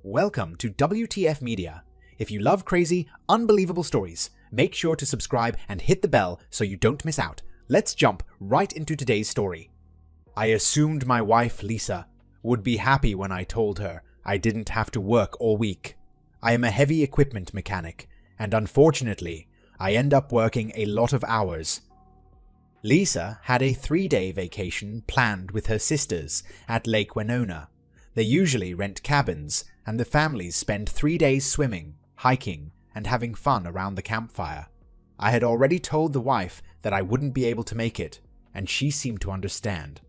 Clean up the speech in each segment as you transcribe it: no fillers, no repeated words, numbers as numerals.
Welcome to WTF Media. If you love crazy, unbelievable stories, make sure to subscribe and hit the bell so you don't miss out. Let's jump right into today's story. I assumed my wife, Lisa, would be happy when I told her I didn't have to work all week. I am a heavy equipment mechanic, and unfortunately, I end up working a lot of hours. Lisa had a 3-day vacation planned with her sisters at Lake Winona. They usually rent cabins, and the families spend 3 days swimming, hiking, and having fun around the campfire. I had already told the wife that I wouldn't be able to make it, and she seemed to understand.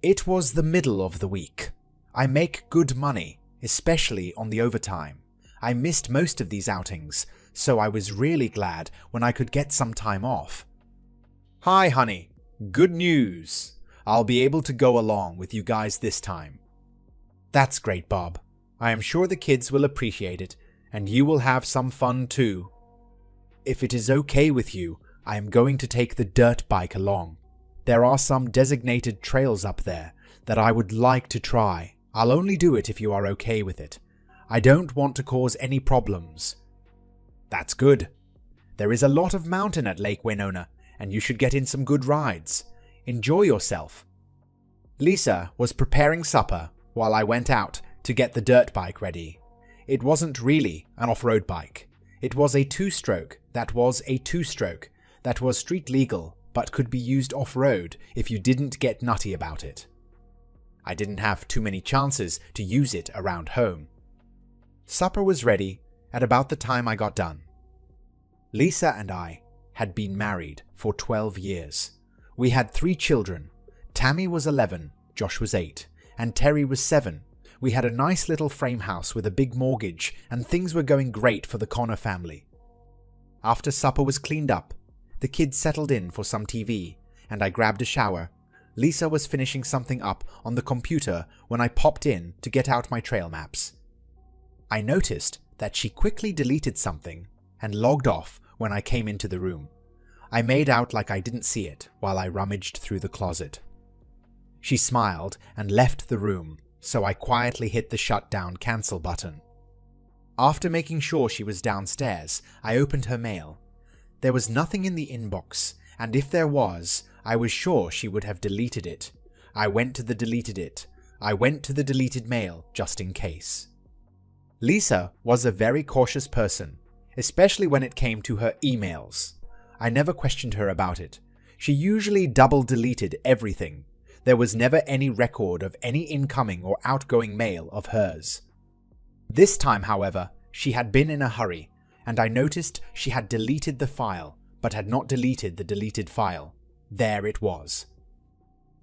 It was the middle of the week. I make good money, especially on the overtime. I missed most of these outings, so I was really glad when I could get some time off. Hi, honey. Good news. I'll be able to go along with you guys this time. That's great, Bob. I am sure the kids will appreciate it, and you will have some fun too. If it is okay with you, I am going to take the dirt bike along. There are some designated trails up there that I would like to try. I'll only do it if you are okay with it. I don't want to cause any problems. That's good. There is a lot of mountain at Lake Winona, and you should get in some good rides. Enjoy yourself. Lisa was preparing supper while I went out to get the dirt bike ready. It wasn't really an off-road bike. It was a two-stroke that was street legal but could be used off-road if you didn't get nutty about it. I didn't have too many chances to use it around home. Supper was ready at about the time I got done. Lisa and I had been married for 12 years. We had 3 children. Tammy was 11, Josh was 8, and Terry was 7. We had a nice little frame house with a big mortgage, and things were going great for the Connor family. After supper was cleaned up, the kids settled in for some TV, and I grabbed a shower. Lisa was finishing something up on the computer when I popped in to get out my trail maps. I noticed that she quickly deleted something and logged off when I came into the room. I made out like I didn't see it while I rummaged through the closet. She smiled and left the room, so I quietly hit the shutdown cancel button. After making sure she was downstairs, I opened her mail. There was nothing in the inbox, and if there was, I was sure she would have deleted it. I went to the deleted mail just in case. Lisa was a very cautious person, especially when it came to her emails. I never questioned her about it. She usually double deleted everything. There was never any record of any incoming or outgoing mail of hers. This time, however, she had been in a hurry, and I noticed she had deleted the file, but had not deleted the deleted file. There it was.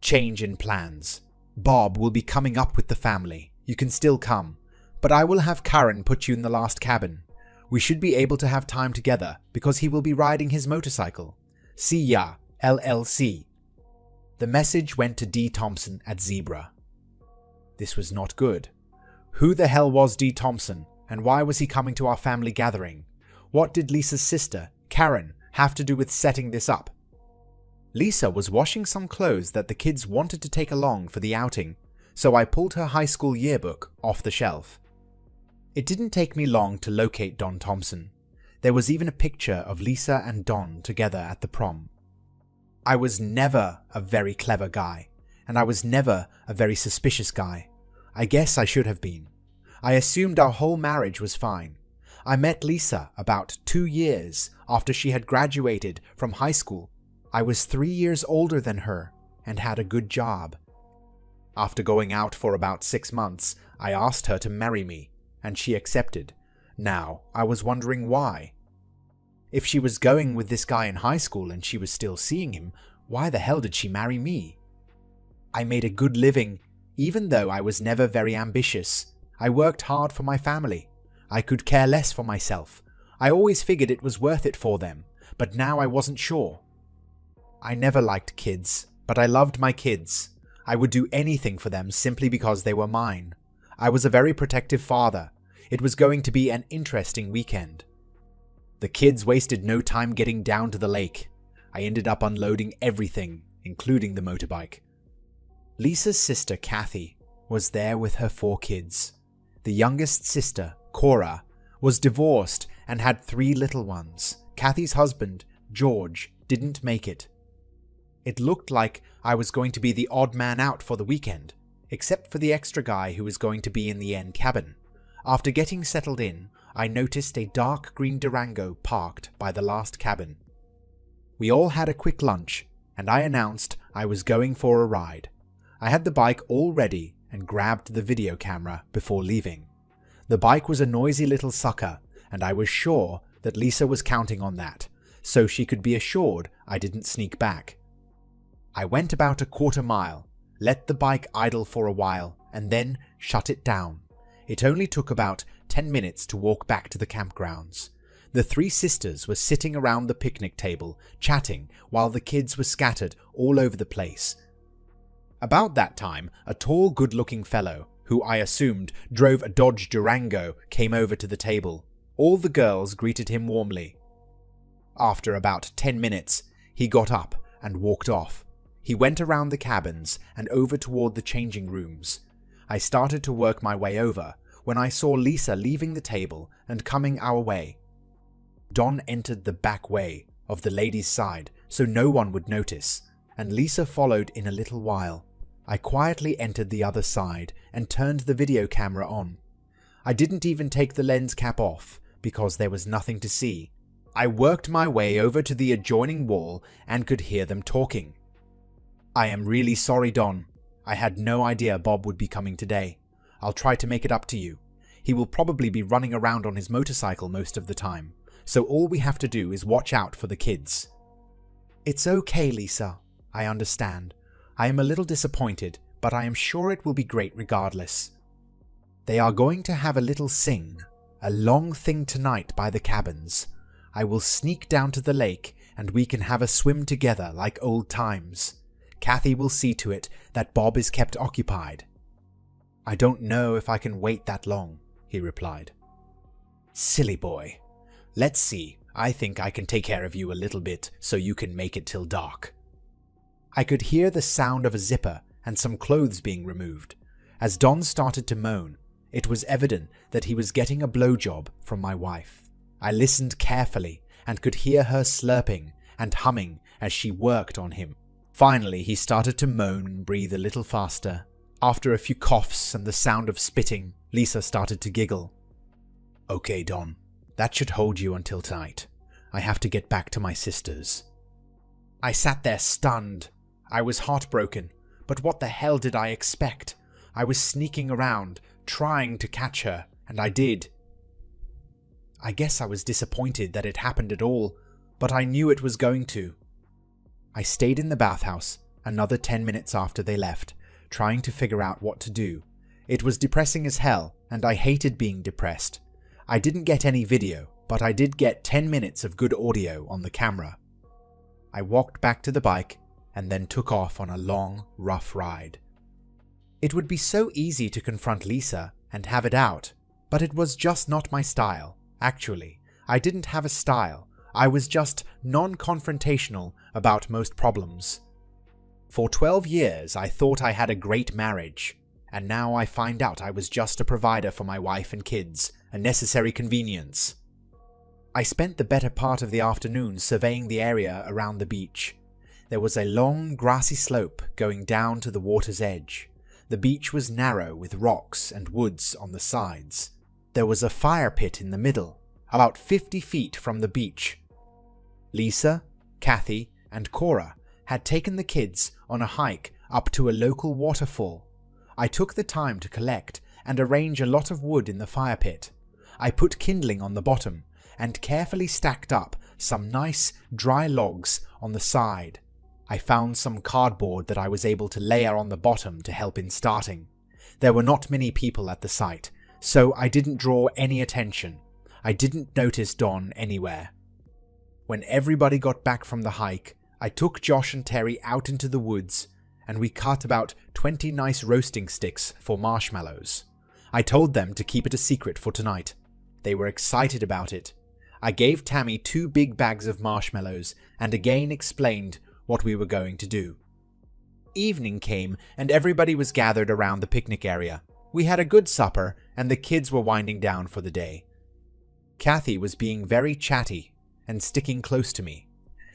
Change in plans. Bob will be coming up with the family. You can still come, but I will have Karen put you in the last cabin. We should be able to have time together because he will be riding his motorcycle. See ya, LLC. The message went to D. Thompson at Zebra. This was not good. Who the hell was D. Thompson, and why was he coming to our family gathering? What did Lisa's sister, Karen, have to do with setting this up? Lisa was washing some clothes that the kids wanted to take along for the outing, so I pulled her high school yearbook off the shelf. It didn't take me long to locate Don Thompson. There was even a picture of Lisa and Don together at the prom. I was never a very clever guy, and I was never a very suspicious guy. I guess I should have been. I assumed our whole marriage was fine. I met Lisa about 2 years after she had graduated from high school. I was 3 years older than her and had a good job. After going out for about 6 months, I asked her to marry me, and she accepted. Now, I was wondering why. If she was going with this guy in high school and she was still seeing him, why the hell did she marry me? I made a good living, even though I was never very ambitious. I worked hard for my family. I could care less for myself. I always figured it was worth it for them, but now I wasn't sure. I never liked kids, but I loved my kids. I would do anything for them simply because they were mine. I was a very protective father. It was going to be an interesting weekend. The kids wasted no time getting down to the lake. I ended up unloading everything, including the motorbike. Lisa's sister, Kathy, was there with her 4 kids. The youngest sister, Cora, was divorced and had 3 little ones. Kathy's husband, George, didn't make it. It looked like I was going to be the odd man out for the weekend, except for the extra guy who was going to be in the end cabin. After getting settled in, I noticed a dark green Durango parked by the last cabin. We all had a quick lunch, and I announced I was going for a ride. I had the bike all ready and grabbed the video camera before leaving. The bike was a noisy little sucker, and I was sure that Lisa was counting on that, so she could be assured I didn't sneak back. I went about a quarter mile, let the bike idle for a while, and then shut it down. It only took about 10 minutes to walk back to the campgrounds. The 3 sisters were sitting around the picnic table, chatting, while the kids were scattered all over the place. About that time, a tall, good-looking fellow, who I assumed drove a Dodge Durango, came over to the table. All the girls greeted him warmly. After about 10 minutes, he got up and walked off. He went around the cabins and over toward the changing rooms. I started to work my way over when I saw Lisa leaving the table and coming our way. Don entered the back way of the ladies' side so no one would notice, and Lisa followed in a little while. I quietly entered the other side and turned the video camera on. I didn't even take the lens cap off because there was nothing to see. I worked my way over to the adjoining wall and could hear them talking. "I am really sorry, Don. I had no idea Bob would be coming today. I'll try to make it up to you. He will probably be running around on his motorcycle most of the time, so all we have to do is watch out for the kids." "It's okay, Lisa. I understand. I am a little disappointed, but I am sure it will be great regardless. They are going to have a little sing, a long thing tonight by the cabins. I will sneak down to the lake and we can have a swim together like old times. Kathy will see to it that Bob is kept occupied." "I don't know if I can wait that long," he replied. "Silly boy. Let's see. I think I can take care of you a little bit so you can make it till dark." I could hear the sound of a zipper and some clothes being removed. As Don started to moan, it was evident that he was getting a blowjob from my wife. I listened carefully and could hear her slurping and humming as she worked on him. Finally, he started to moan and breathe a little faster. After a few coughs and the sound of spitting, Lisa started to giggle. "Okay, Don, that should hold you until tonight. I have to get back to my sisters." I sat there stunned. I was heartbroken, but what the hell did I expect? I was sneaking around, trying to catch her, and I did. I guess I was disappointed that it happened at all, but I knew it was going to. I stayed in the bathhouse another 10 minutes after they left, trying to figure out what to do. It was depressing as hell, and I hated being depressed. I didn't get any video, but I did get 10 minutes of good audio on the camera. I walked back to the bike and then took off on a long, rough ride. It would be so easy to confront Lisa and have it out, but it was just not my style. Actually, I didn't have a style. I was just non-confrontational about most problems. For 12 years, I thought I had a great marriage, and now I find out I was just a provider for my wife and kids, a necessary convenience. I spent the better part of the afternoon surveying the area around the beach. There was a long, grassy slope going down to the water's edge. The beach was narrow with rocks and woods on the sides. There was a fire pit in the middle, about 50 feet from the beach. Lisa, Kathy, and Cora had taken the kids on a hike up to a local waterfall. I took the time to collect and arrange a lot of wood in the fire pit. I put kindling on the bottom and carefully stacked up some nice dry logs on the side. I found some cardboard that I was able to layer on the bottom to help in starting. There were not many people at the site, so I didn't draw any attention. I didn't notice Don anywhere. When everybody got back from the hike, I took Josh and Terry out into the woods, and we cut about 20 nice roasting sticks for marshmallows. I told them to keep it a secret for tonight. They were excited about it. I gave Tammy 2 big bags of marshmallows and again explained what we were going to do. Evening came and everybody was gathered around the picnic area. We had a good supper, and the kids were winding down for the day. Kathy was being very chatty and sticking close to me.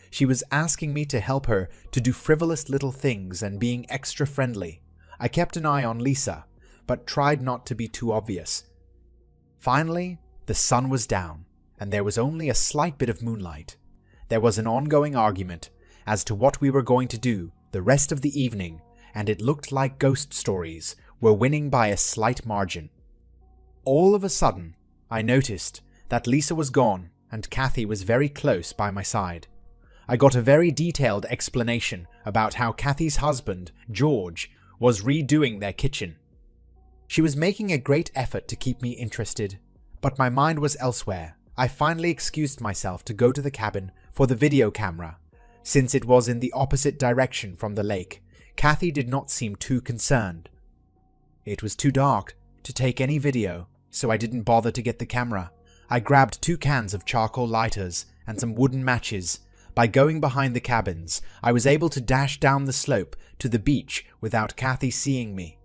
She was asking me to help her to do frivolous little things and being extra friendly. I kept an eye on Lisa, but tried not to be too obvious. Finally, the sun was down, and there was only a slight bit of moonlight. There was an ongoing argument as to what we were going to do the rest of the evening, and it looked like ghost stories were winning by a slight margin. All of a sudden, I noticed that Lisa was gone and Kathy was very close by my side. I got a very detailed explanation about how Kathy's husband, George, was redoing their kitchen. She was making a great effort to keep me interested, but my mind was elsewhere. I finally excused myself to go to the cabin for the video camera. Since it was in the opposite direction from the lake, Kathy did not seem too concerned. It was too dark to take any video, so I didn't bother to get the camera. I grabbed 2 cans of charcoal lighters and some wooden matches. By going behind the cabins, I was able to dash down the slope to the beach without Kathy seeing me.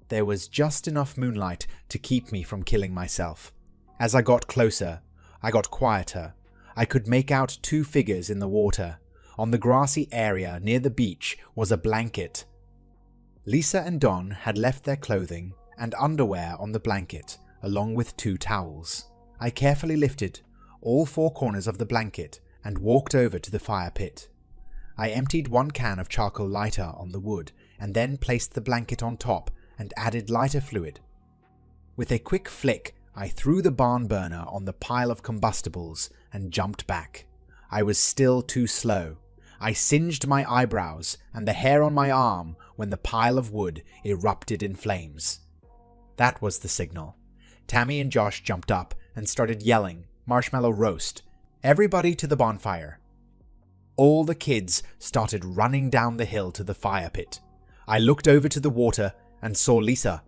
There was just enough moonlight to keep me from killing myself. As I got closer, I got quieter. I could make out 2 figures in the water. On the grassy area near the beach was a blanket. Lisa and Don had left their clothing and underwear on the blanket, along with 2 towels. I carefully lifted all 4 corners of the blanket and walked over to the fire pit. I emptied 1 can of charcoal lighter on the wood and then placed the blanket on top and added lighter fluid. With a quick flick, I threw the barn burner on the pile of combustibles and jumped back. I was still too slow. I singed my eyebrows and the hair on my arm when the pile of wood erupted in flames. That was the signal. Tammy and Josh jumped up and started yelling, "Marshmallow roast! Everybody to the bonfire!" All the kids started running down the hill to the fire pit. I looked over to the water and saw Lisa.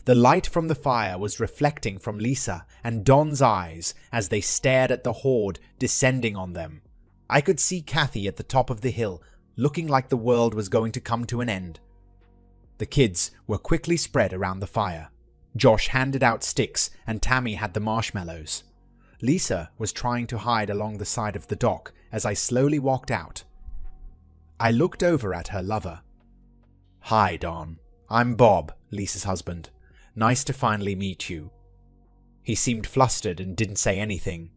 The light from the fire was reflecting from Lisa and Don's eyes as they stared at the horde descending on them. I could see Kathy at the top of the hill, looking like the world was going to come to an end. The kids were quickly spread around the fire. Josh handed out sticks and Tammy had the marshmallows. Lisa was trying to hide along the side of the dock as I slowly walked out. I looked over at her lover. "Hi, Don. I'm Bob, Lisa's husband. Nice to finally meet you." He seemed flustered and didn't say anything.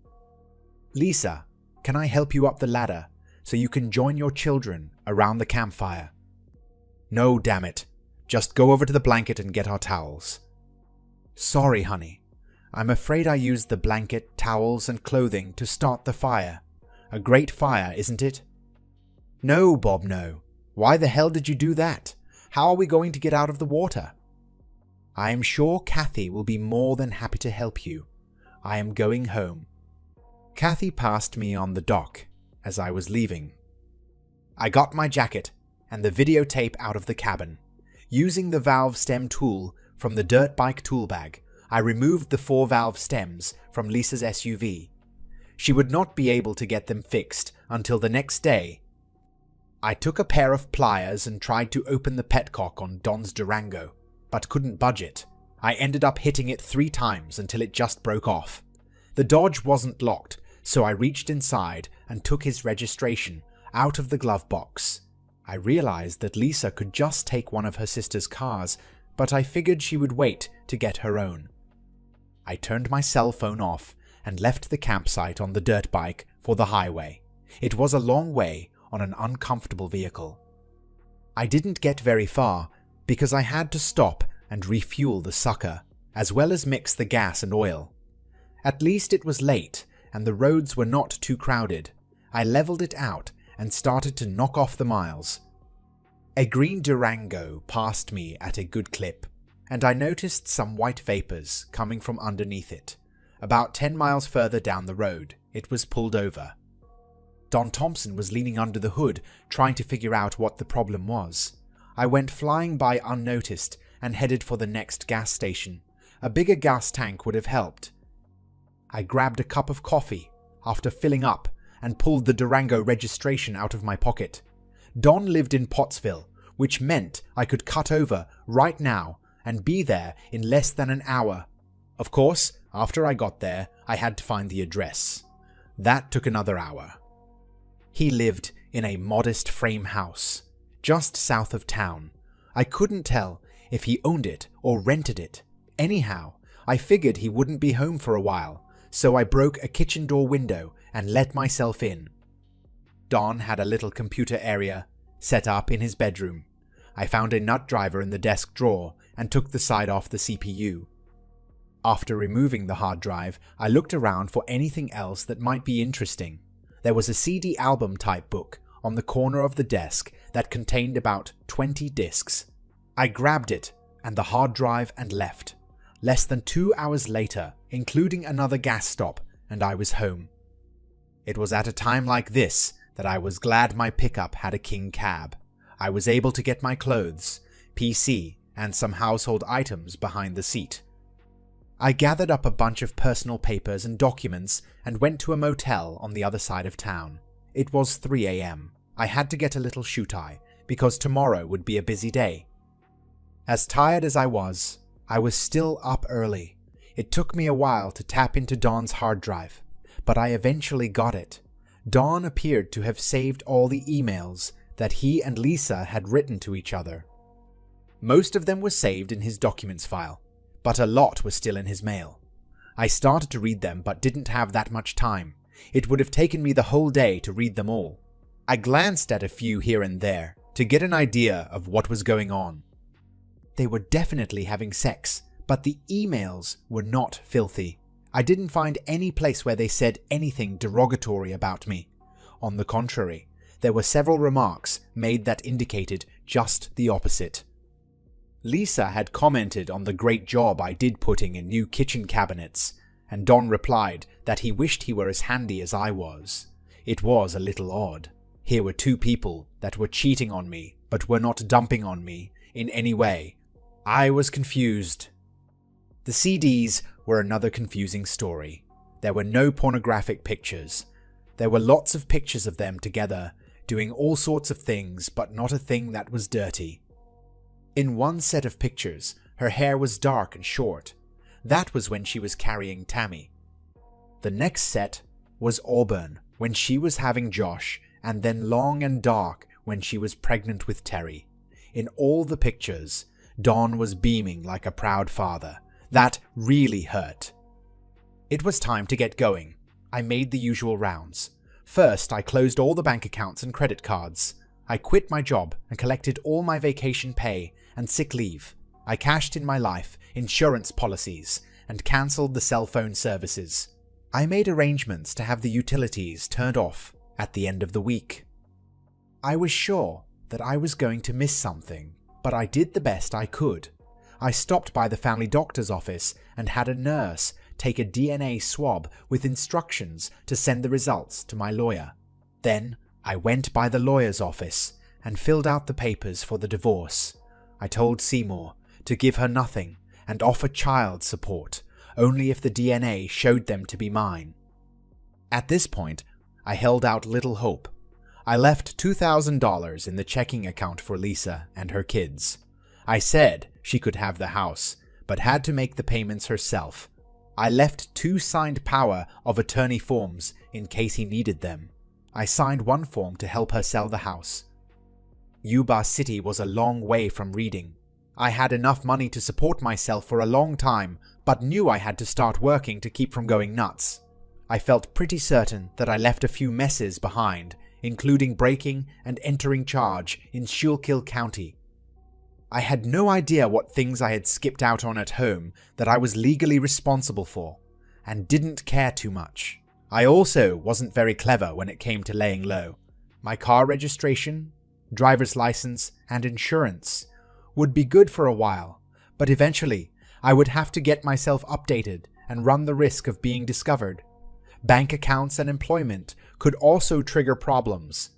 "Lisa, can I help you up the ladder so you can join your children around the campfire?" "No, damn it. Just go over to the blanket and get our towels." "Sorry, honey. I'm afraid I used the blanket, towels, and clothing to start the fire. A great fire, isn't it?" "No, Bob, no. Why the hell did you do that? How are we going to get out of the water?" "I am sure Kathy will be more than happy to help you. I am going home." Kathy passed me on the dock as I was leaving. I got my jacket and the videotape out of the cabin. Using the valve stem tool from the dirt bike tool bag, I removed the 4 valve stems from Lisa's SUV. She would not be able to get them fixed until the next day. I took a pair of pliers and tried to open the petcock on Don's Durango, but couldn't budge it. I ended up hitting it 3 times until it just broke off. The Dodge wasn't locked, so I reached inside and took his registration out of the glove box. I realized that Lisa could just take one of her sister's cars, but I figured she would wait to get her own. I turned my cell phone off and left the campsite on the dirt bike for the highway. It was a long way on an uncomfortable vehicle. I didn't get very far because I had to stop and refuel the sucker, as well as mix the gas and oil. At least it was late and the roads were not too crowded. I leveled it out and started to knock off the miles. A green Durango passed me at a good clip, and I noticed some white vapors coming from underneath it. About 10 miles further down the road, it was pulled over. Don Thompson was leaning under the hood, trying to figure out what the problem was. I went flying by unnoticed and headed for the next gas station. A bigger gas tank would have helped. I grabbed a cup of coffee after filling up and pulled the Durango registration out of my pocket. Don lived in Pottsville, which meant I could cut over right now and be there in less than an hour. Of course, after I got there, I had to find the address. That took another hour. He lived in a modest frame house, just south of town. I couldn't tell if he owned it or rented it. Anyhow, I figured he wouldn't be home for a while, so I broke a kitchen door window and let myself in. Don had a little computer area set up in his bedroom. I found a nut driver in the desk drawer and took the side off the CPU. After removing the hard drive, I looked around for anything else that might be interesting. There was a CD album type book on the corner of the desk that contained about 20 discs. I grabbed it and the hard drive and left. Less than 2 hours later, including another gas stop, and I was home. It was at a time like this that I was glad my pickup had a king cab. I was able to get my clothes, PC, and some household items behind the seat. I gathered up a bunch of personal papers and documents and went to a motel on the other side of town. It was 3 a.m. I had to get a little shoot-eye because tomorrow would be a busy day. As tired as I was still up early. It took me a while to tap into Don's hard drive, but I eventually got it. Don appeared to have saved all the emails that he and Lisa had written to each other. Most of them were saved in his documents file, but a lot was still in his mail. I started to read them but didn't have that much time. It would have taken me the whole day to read them all. I glanced at a few here and there to get an idea of what was going on. They were definitely having sex, but the emails were not filthy. I didn't find any place where they said anything derogatory about me. On the contrary, there were several remarks made that indicated just the opposite. Lisa had commented on the great job I did putting in new kitchen cabinets, and Don replied that he wished he were as handy as I was. It was a little odd. Here were two people that were cheating on me, but were not dumping on me in any way. I was confused. The CDs were another confusing story. There were no pornographic pictures. There were lots of pictures of them together, doing all sorts of things, but not a thing that was dirty. In one set of pictures, her hair was dark and short. That was when she was carrying Tammy. The next set was auburn when she was having Josh, and then long and dark when she was pregnant with Terry. In all the pictures, Don was beaming like a proud father. That really hurt. It was time to get going. I made the usual rounds. First, I closed all the bank accounts and credit cards. I quit my job and collected all my vacation pay and sick leave. I cashed in my life insurance policies and cancelled the cell phone services. I made arrangements to have the utilities turned off at the end of the week. I was sure that I was going to miss something, but I did the best I could. I stopped by the family doctor's office and had a nurse take a DNA swab with instructions to send the results to my lawyer. Then I went by the lawyer's office and filled out the papers for the divorce. I told Seymour to give her nothing and offer child support only if the DNA showed them to be mine. At this point, I held out little hope. I left $2,000 in the checking account for Lisa and her kids. I said she could have the house, but had to make the payments herself. I left 2 signed power of attorney forms in case he needed them. I signed one form to help her sell the house. Yuba City was a long way from Reading. I had enough money to support myself for a long time, but knew I had to start working to keep from going nuts. I felt pretty certain that I left a few messes behind, including breaking and entering charge in Schuylkill County. I had no idea what things I had skipped out on at home that I was legally responsible for, and didn't care too much. I also wasn't very clever when it came to laying low. My car registration, driver's license, and insurance would be good for a while, but eventually I would have to get myself updated and run the risk of being discovered. Bank accounts and employment could also trigger problems.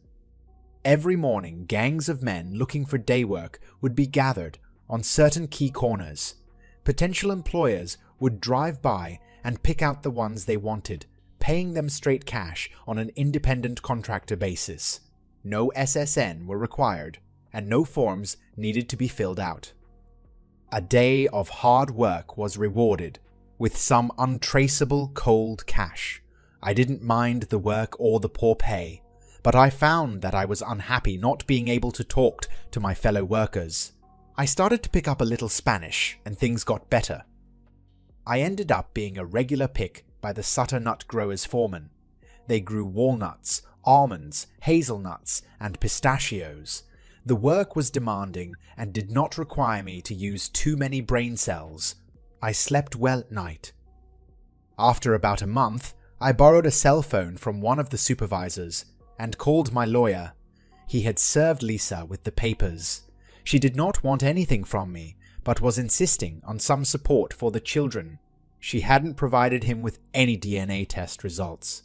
Every morning, gangs of men looking for day work would be gathered on certain key corners. Potential employers would drive by and pick out the ones they wanted, paying them straight cash on an independent contractor basis. No SSN were required, and no forms needed to be filled out. A day of hard work was rewarded with some untraceable cold cash. I didn't mind the work or the poor pay, but I found that I was unhappy not being able to talk to my fellow workers. I started to pick up a little Spanish and things got better. I ended up being a regular pick by the Sutter Nut Growers foreman. They grew walnuts, almonds, hazelnuts, and pistachios. The work was demanding and did not require me to use too many brain cells. I slept well at night. After about a month, I borrowed a cell phone from one of the supervisors and called my lawyer. He had served Lisa with the papers. She did not want anything from me, but was insisting on some support for the children. She hadn't provided him with any DNA test results.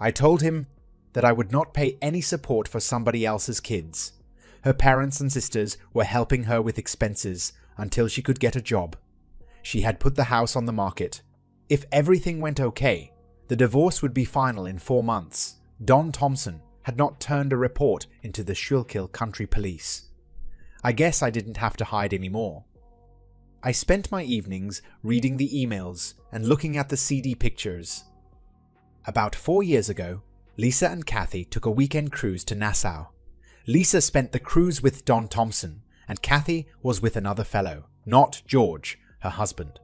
I told him that I would not pay any support for somebody else's kids. Her parents and sisters were helping her with expenses until she could get a job. She had put the house on the market. If everything went okay, the divorce would be final in 4 months. Don Thompson had not turned a report into the Schuylkill Country Police. I guess I didn't have to hide anymore. I spent my evenings reading the emails and looking at the CD pictures. About 4 years ago, Lisa and Kathy took a weekend cruise to Nassau. Lisa spent the cruise with Don Thompson, and Kathy was with another fellow, not George, her husband.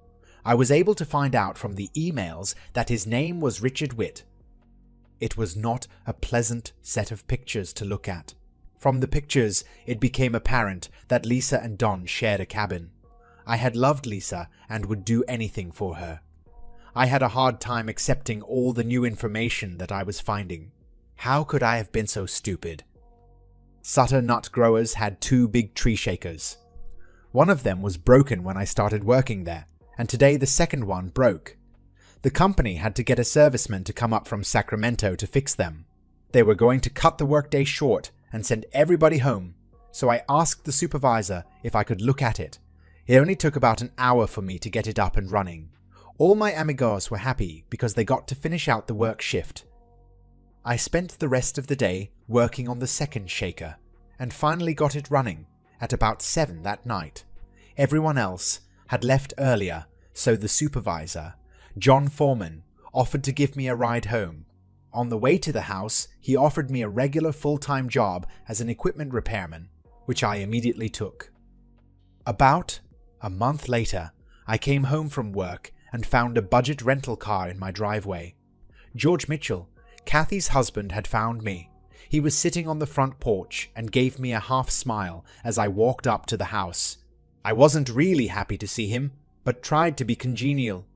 I was able to find out from the emails that his name was Richard Witt. It was not a pleasant set of pictures to look at. From the pictures, it became apparent that Lisa and Don shared a cabin. I had loved Lisa and would do anything for her. I had a hard time accepting all the new information that I was finding. How could I have been so stupid? Sutter Nut Growers had 2 big tree shakers. One of them was broken when I started working there, and today the second one broke. The company had to get a serviceman to come up from Sacramento to fix them. They were going to cut the workday short and send everybody home, so I asked the supervisor if I could look at it. It only took about an hour for me to get it up and running. All my amigos were happy because they got to finish out the work shift. I spent the rest of the day working on the second shaker and finally got it running at about 7 that night. Everyone else had left earlier, so the supervisor, John Foreman, offered to give me a ride home. On the way to the house, he offered me a regular full-time job as an equipment repairman, which I immediately took. About a month later, I came home from work and found a budget rental car in my driveway. George Mitchell, Kathy's husband, had found me. He was sitting on the front porch and gave me a half smile as I walked up to the house. I wasn't really happy to see him, but tried to be congenial.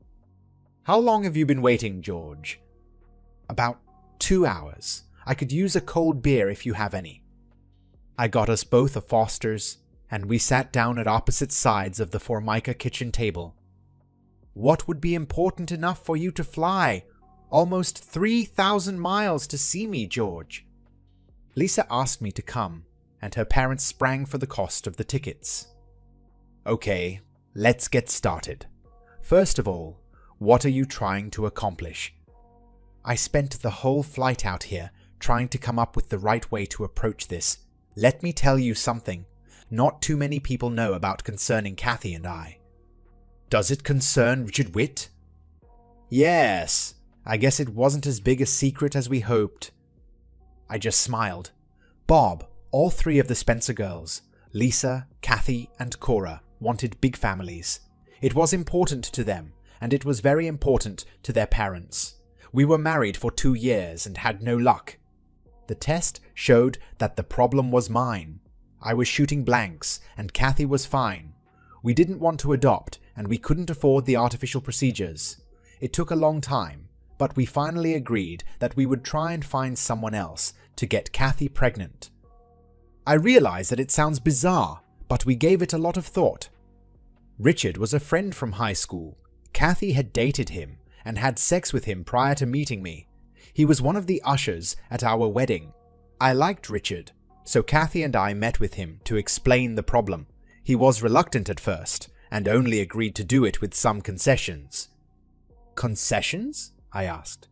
"How long have you been waiting, George?" "About 2 hours. I could use a cold beer if you have any." I got us both a Foster's, and we sat down at opposite sides of the Formica kitchen table. "What would be important enough for you to fly almost 3,000 miles to see me, George?" Lisa asked me to come, and her parents sprang for the cost of the tickets. "Okay, let's get started. First of all, what are you trying to accomplish?" I spent the whole flight out here trying to come up with the right way to approach this. Let me tell you something not too many people know about concerning Kathy and I. "Does it concern Richard Witt?" "Yes, I guess it wasn't as big a secret as we hoped." I just smiled. Bob, all 3 of the Spencer girls, Lisa, Kathy, and Cora, wanted big families. It was important to them, and it was very important to their parents. We were married for 2 years and had no luck. The test showed that the problem was mine. I was shooting blanks, and Kathy was fine. We didn't want to adopt, and we couldn't afford the artificial procedures. It took a long time, but we finally agreed that we would try and find someone else to get Kathy pregnant. I realize that it sounds bizarre, but we gave it a lot of thought. Richard was a friend from high school. Kathy had dated him and had sex with him prior to meeting me. He was one of the ushers at our wedding. I liked Richard, so Kathy and I met with him to explain the problem. He was reluctant at first, and only agreed to do it with some concessions. "Concessions?" I asked.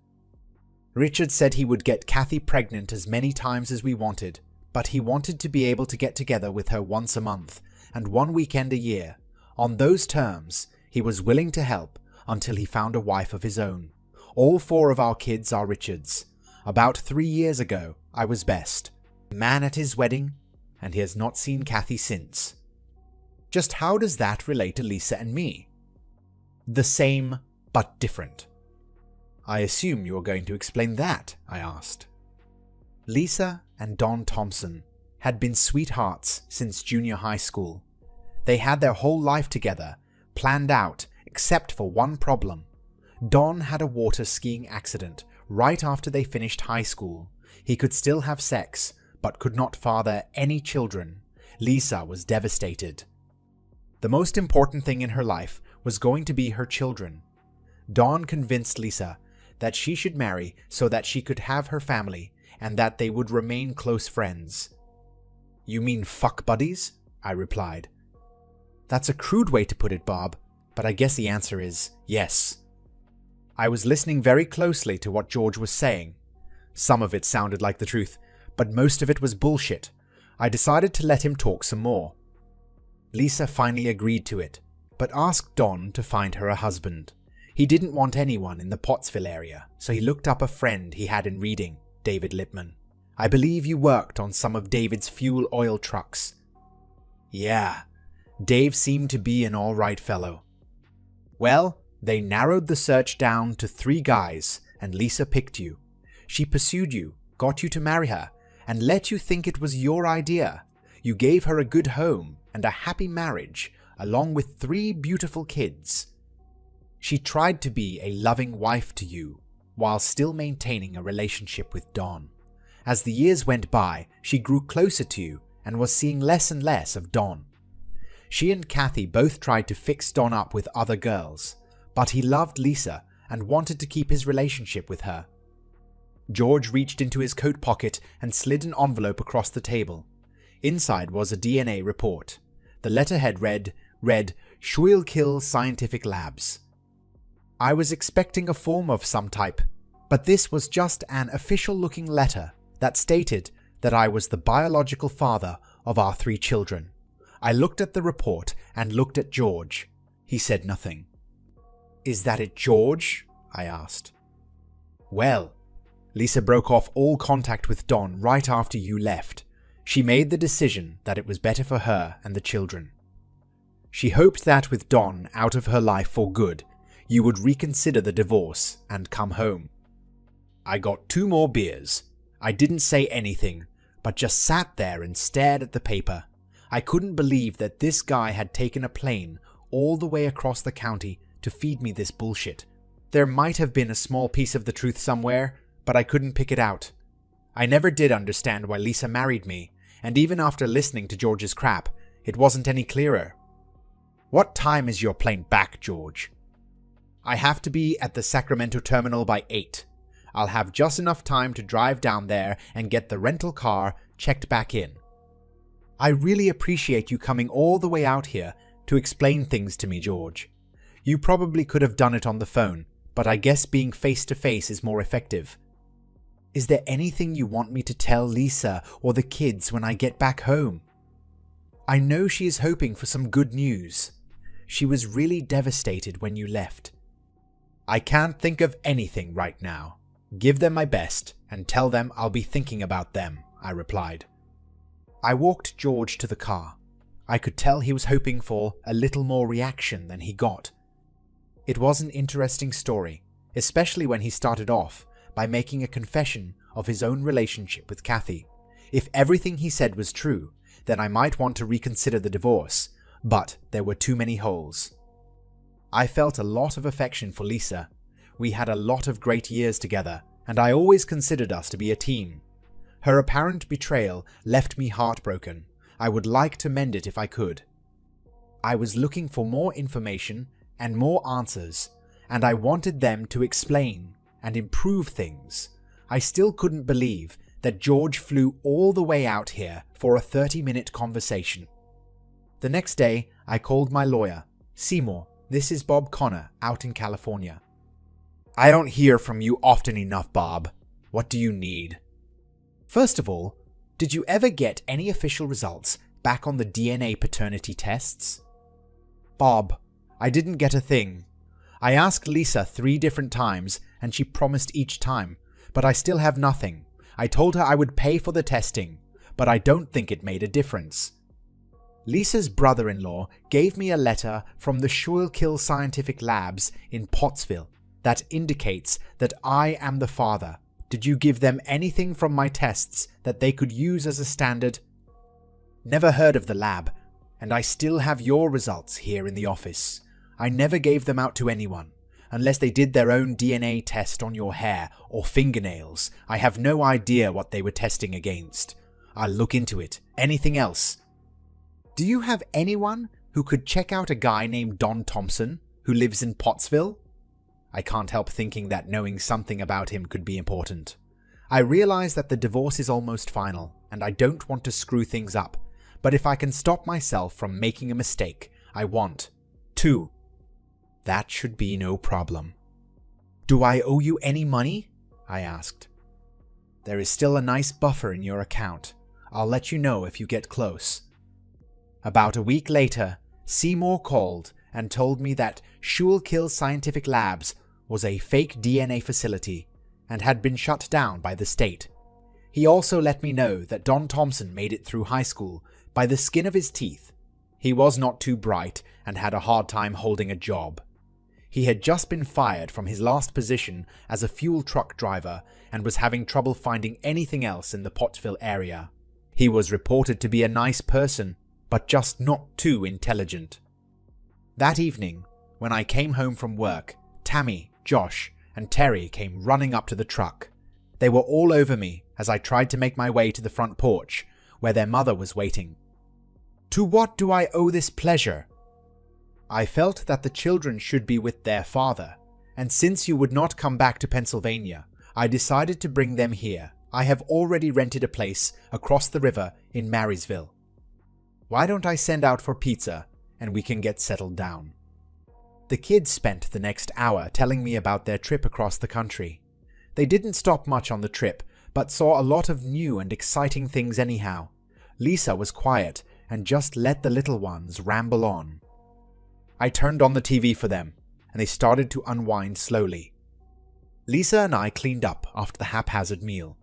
Richard said he would get Kathy pregnant as many times as we wanted, but he wanted to be able to get together with her once a month and 1 weekend a year. On those terms, he was willing to help until he found a wife of his own. All 4 of our kids are Richards. About 3 years ago, I was best man at his wedding, and he has not seen Kathy since. Just how does that relate to Lisa and me? The same, but different. I assume you are going to explain that, I asked. Lisa and Don Thompson had been sweethearts since junior high school. They had their whole life together, planned out, except for one problem. Don had a water skiing accident right after they finished high school. He could still have sex, but could not father any children. Lisa was devastated. The most important thing in her life was going to be her children. Don convinced Lisa that she should marry so that she could have her family and that they would remain close friends. You mean fuck buddies? I replied. That's a crude way to put it, Bob, but I guess the answer is yes. I was listening very closely to what George was saying. Some of it sounded like the truth, but most of it was bullshit. I decided to let him talk some more. Lisa finally agreed to it, but asked Don to find her a husband. He didn't want anyone in the Pottsville area, so he looked up a friend he had in Reading, David Lippman. I believe you worked on some of David's fuel oil trucks. Yeah, Dave seemed to be an alright fellow. Well, they narrowed the search down to 3 guys, and Lisa picked you. She pursued you, got you to marry her, and let you think it was your idea. You gave her a good home and a happy marriage, along with 3 beautiful kids. She tried to be a loving wife to you, while still maintaining a relationship with Don. As the years went by, she grew closer to you and was seeing less and less of Don. She and Kathy both tried to fix Don up with other girls, but he loved Lisa and wanted to keep his relationship with her. George reached into his coat pocket and slid an envelope across the table. Inside was a DNA report. The letterhead read Schuylkill Scientific Labs. I was expecting a form of some type, but this was just an official-looking letter that stated that I was the biological father of our 3 children. I looked at the report and looked at George. He said nothing. Is that it, George? I asked. Well, Lisa broke off all contact with Don right after you left. She made the decision that it was better for her and the children. She hoped that with Don out of her life for good, you would reconsider the divorce and come home. I got 2 more beers. I didn't say anything, but just sat there and stared at the paper. I couldn't believe that this guy had taken a plane all the way across the county to feed me this bullshit. There might have been a small piece of the truth somewhere, but I couldn't pick it out. I never did understand why Lisa married me, and even after listening to George's crap, it wasn't any clearer. What time is your plane back, George? I have to be at the Sacramento terminal by 8. I'll have just enough time to drive down there and get the rental car checked back in. I really appreciate you coming all the way out here to explain things to me, George. You probably could have done it on the phone, but I guess being face to face is more effective. Is there anything you want me to tell Lisa or the kids when I get back home? I know she is hoping for some good news. She was really devastated when you left. I can't think of anything right now. Give them my best and tell them I'll be thinking about them, I replied. I walked George to the car. I could tell he was hoping for a little more reaction than he got. It was an interesting story, especially when he started off by making a confession of his own relationship with Kathy. If everything he said was true, then I might want to reconsider the divorce, but there were too many holes. I felt a lot of affection for Lisa. We had a lot of great years together, and I always considered us to be a team. Her apparent betrayal left me heartbroken. I would like to mend it if I could. I was looking for more information and more answers, and I wanted them to explain and improve things. I still couldn't believe that George flew all the way out here for a 30-minute conversation. The next day, I called my lawyer. Seymour, this is Bob Connor out in California. I don't hear from you often enough, Bob. What do you need? First of all, did you ever get any official results back on the DNA paternity tests? Bob, I didn't get a thing. I asked Lisa 3 different times and she promised each time, but I still have nothing. I told her I would pay for the testing, but I don't think it made a difference. Lisa's brother-in-law gave me a letter from the Schuylkill Scientific Labs in Pottsville that indicates that I am the father. Did you give them anything from my tests that they could use as a standard? Never heard of the lab, and I still have your results here in the office. I never gave them out to anyone, unless they did their own DNA test on your hair or fingernails. I have no idea what they were testing against. I'll look into it. Anything else? Do you have anyone who could check out a guy named Don Thompson who lives in Pottsville? I can't help thinking that knowing something about him could be important. I realize that the divorce is almost final, and I don't want to screw things up, but if I can stop myself from making a mistake, I want to. That should be no problem. Do I owe you any money? I asked. There is still a nice buffer in your account. I'll let you know if you get close. About a week later, Seymour called and told me that Schuylkill Scientific Labs was a fake DNA facility and had been shut down by the state. He also let me know that Don Thompson made it through high school by the skin of his teeth. He was not too bright and had a hard time holding a job. He had just been fired from his last position as a fuel truck driver and was having trouble finding anything else in the Pottsville area. He was reported to be a nice person, but just not too intelligent. That evening, when I came home from work, Tammy, Josh, and Terry came running up to the truck. They were all over me as I tried to make my way to the front porch, where their mother was waiting. To what do I owe this pleasure? I felt that the children should be with their father, and since you would not come back to Pennsylvania, I decided to bring them here. I have already rented a place across the river in Marysville. Why don't I send out for pizza and we can get settled down? The kids spent the next hour telling me about their trip across the country. They didn't stop much on the trip, but saw a lot of new and exciting things anyhow. Lisa was quiet and just let the little ones ramble on. I turned on the TV for them, and they started to unwind slowly. Lisa and I cleaned up after the haphazard meal.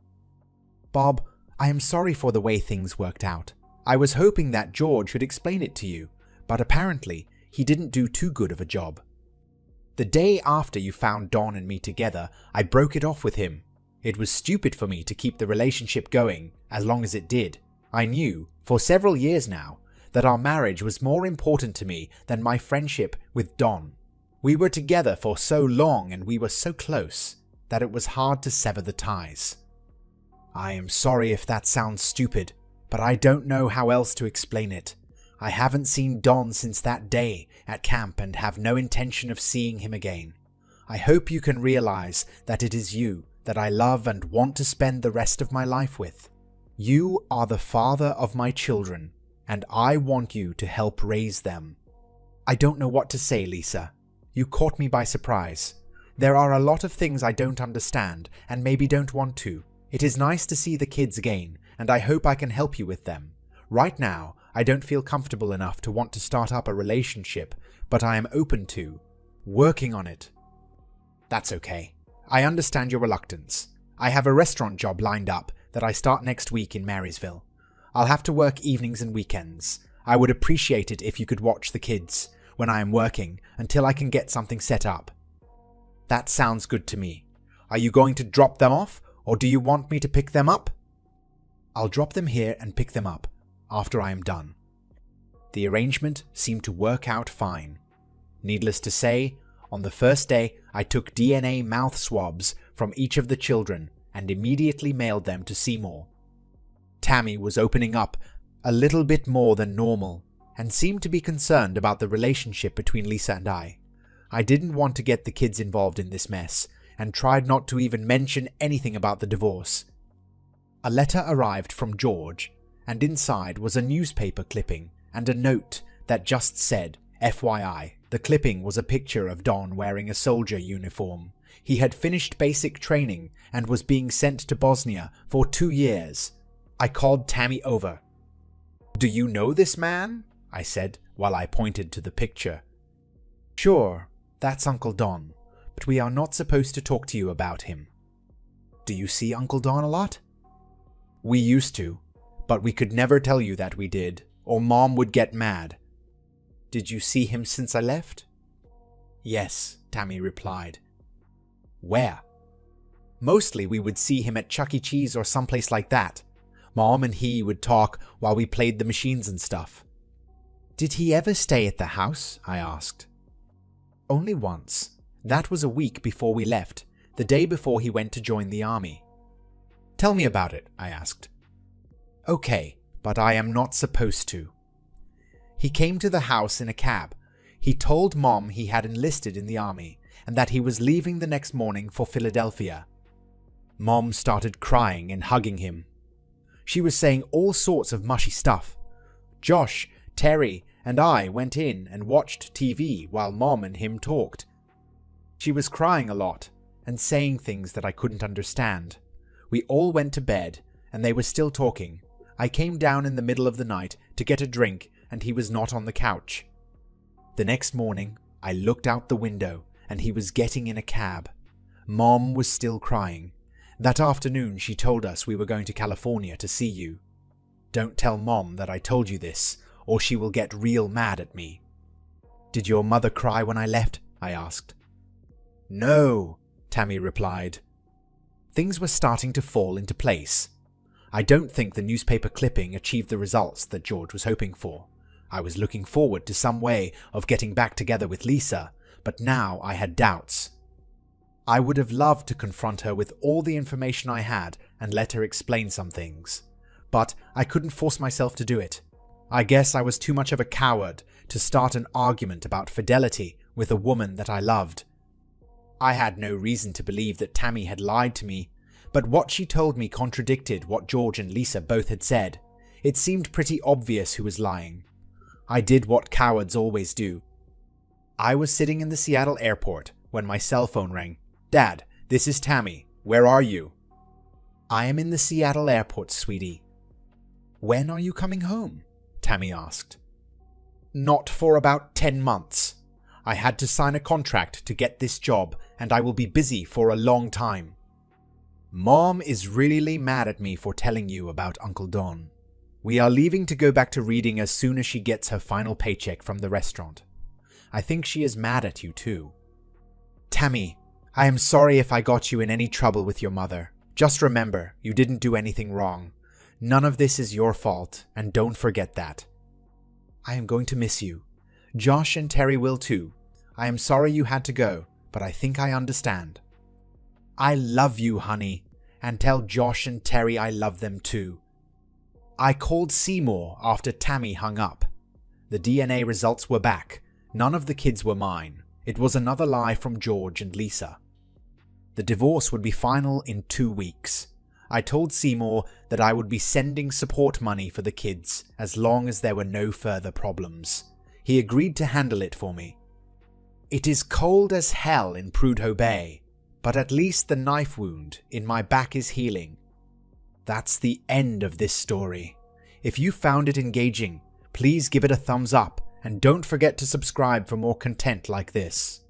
Bob, I am sorry for the way things worked out. I was hoping that George should explain it to you, but apparently he didn't do too good of a job. The day after you found Don and me together, I broke it off with him. It was stupid for me to keep the relationship going as long as it did. I knew, for several years now, that our marriage was more important to me than my friendship with Don. We were together for so long and we were so close that it was hard to sever the ties. I am sorry if that sounds stupid, but I don't know how else to explain it. I haven't seen Don since that day at camp and have no intention of seeing him again. I hope you can realize that it is you that I love and want to spend the rest of my life with. You are the father of my children, and I want you to help raise them. I don't know what to say, Lisa. You caught me by surprise. There are a lot of things I don't understand and maybe don't want to. It is nice to see the kids again, and I hope I can help you with them. Right now, I don't feel comfortable enough to want to start up a relationship, but I am open to working on it. That's okay. I understand your reluctance. I have a restaurant job lined up that I start next week in Marysville. I'll have to work evenings and weekends. I would appreciate it if you could watch the kids when I am working until I can get something set up. That sounds good to me. Are you going to drop them off, or do you want me to pick them up? I'll drop them here and pick them up after I am done. The arrangement seemed to work out fine. Needless to say, on the first day I took DNA mouth swabs from each of the children and immediately mailed them to Seymour. Tammy was opening up a little bit more than normal and seemed to be concerned about the relationship between Lisa and I. I didn't want to get the kids involved in this mess and tried not to even mention anything about the divorce. A letter arrived from George, and inside was a newspaper clipping and a note that just said, FYI. The clipping was a picture of Don wearing a soldier uniform. He had finished basic training and was being sent to Bosnia for 2 years. I called Tammy over. Do you know this man? I said while I pointed to the picture Sure, that's Uncle Don, but we are not supposed to talk to you about him. Do you see Uncle Don a lot? We used to, but we could never tell you that we did, or Mom would get mad. Did you see him since I left? Yes, Tammy replied. Where? Mostly we would see him at Chuck E. Cheese or someplace like that. Mom and he would talk while we played the machines and stuff. Did he ever stay at the house? I asked. Only once. That was a week before we left, the day before he went to join the army. Tell me about it, I asked. Okay, but I am not supposed to. He came to the house in a cab. He told Mom he had enlisted in the army and that he was leaving the next morning for Philadelphia. Mom started crying and hugging him. She was saying all sorts of mushy stuff. Josh, Terry, and I went in and watched TV while Mom and him talked. She was crying a lot and saying things that I couldn't understand. We all went to bed and they were still talking. I came down in the middle of the night to get a drink and he was not on the couch. The next morning, I looked out the window and he was getting in a cab. Mom was still crying. That afternoon she told us we were going to California to see you. Don't tell Mom that I told you this, or she will get real mad at me. Did your mother cry when I left? I asked. No, Tammy replied. Things were starting to fall into place. I don't think the newspaper clipping achieved the results that George was hoping for. I was looking forward to some way of getting back together with Lisa, but now I had doubts. I would have loved to confront her with all the information I had and let her explain some things, but I couldn't force myself to do it. I guess I was too much of a coward to start an argument about fidelity with a woman that I loved. I had no reason to believe that Tammy had lied to me, but what she told me contradicted what George and Lisa both had said. It seemed pretty obvious who was lying. I did what cowards always do. I was sitting in the Seattle airport when my cell phone rang. Dad, this is Tammy. Where are you? I am in the Seattle airport, sweetie. When are you coming home? Tammy asked. Not for about 10 months. I had to sign a contract to get this job, and I will be busy for a long time. Mom is really mad at me for telling you about Uncle Don. We are leaving to go back to Reading as soon as she gets her final paycheck from the restaurant. I think she is mad at you too. Tammy, I am sorry if I got you in any trouble with your mother. Just remember, you didn't do anything wrong. None of this is your fault, and don't forget that. I am going to miss you. Josh and Terry will too. I am sorry you had to go, but I think I understand. I love you, honey, and tell Josh and Terry I love them too. I called Seymour after Tammy hung up. The DNA results were back. None of the kids were mine. It was another lie from George and Lisa. The divorce would be final in 2 weeks. I told Seymour that I would be sending support money for the kids as long as there were no further problems. He agreed to handle it for me. It is cold as hell in Prudhoe Bay, but at least the knife wound in my back is healing. That's the end of this story. If you found it engaging, please give it a thumbs up and don't forget to subscribe for more content like this.